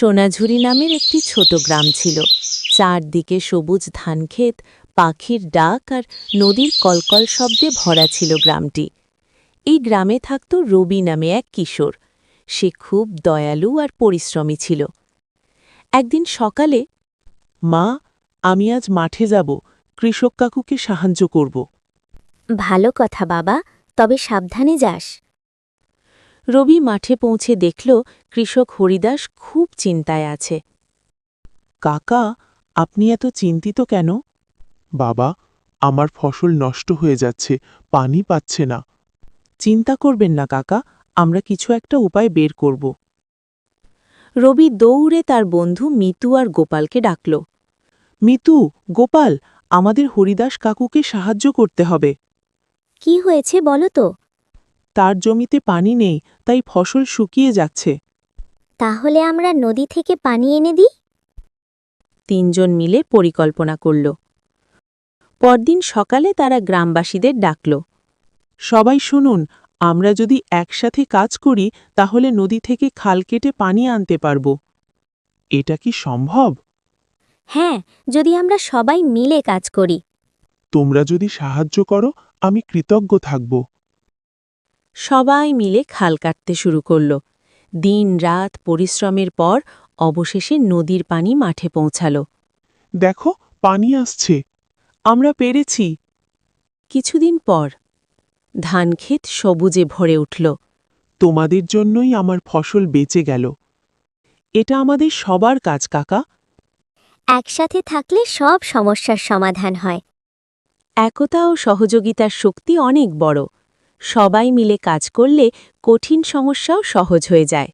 সোনাঝুরি নামের একটি ছোট গ্রাম ছিল। চারদিকে সবুজ ধানক্ষেত, পাখির ডাক আর নদীর কলকল শব্দে ভরা ছিল গ্রামটি। এই গ্রামে থাকত রবি নামে এক কিশোর। সে খুব দয়ালু আর পরিশ্রমী ছিল। একদিন সকালে, মা, আমি আজ মাঠে যাব, কৃষক কাকুকে সাহায্য করব। ভালো কথা বাবা, তবে সাবধানে যাস। রবি মাঠে পৌঁছে দেখল কৃষক হরিদাস খুব চিন্তায় আছে। কাকা, আপনি এত চিন্তিত কেন? বাবা, আমার ফসল নষ্ট হয়ে যাচ্ছে, পানি পাচ্ছে না। চিন্তা করবেন না কাকা, আমরা কিছু একটা উপায় বের করব। রবি দৌড়ে তার বন্ধু মিতু আর গোপালকে ডাকল। মিতু, গোপাল, আমাদের হরিদাস কাকুকে সাহায্য করতে হবে। কি হয়েছে বলো তো? তার জমিতে পানি নেই, তাই ফসল শুকিয়ে যাচ্ছে। তাহলে আমরা নদী থেকে পানি এনে দিই। তিনজন মিলে পরিকল্পনা করল। পরদিন সকালে তারা গ্রামবাসীদের ডাকল। সবাই শুনুন, আমরা যদি একসাথে কাজ করি তাহলে নদী থেকে খাল কেটে পানি আনতে পারব। এটা কি সম্ভব? হ্যাঁ, যদি আমরা সবাই মিলে কাজ করি। তোমরা যদি সাহায্য করো, আমি কৃতজ্ঞ থাকব। সবাই মিলে খাল কাটতে শুরু করল। দিন রাত পরিশ্রমের পর অবশেষে নদীর পানি মাঠে পৌঁছাল। দেখো, পানি আসছে। আমরা পেরেছি। কিছুদিন পর ধানক্ষেত সবুজে ভরে উঠল। তোমাদের জন্যই আমার ফসল বেঁচে গেল। এটা আমাদের সবার কাজ কাকা। একসাথে থাকলে সব সমস্যার সমাধান হয়। একতা ও সহযোগিতার শক্তি অনেক বড়। সবাই মিলে কাজ করলে কঠিন সমস্যাও সহজ হয়ে যায়।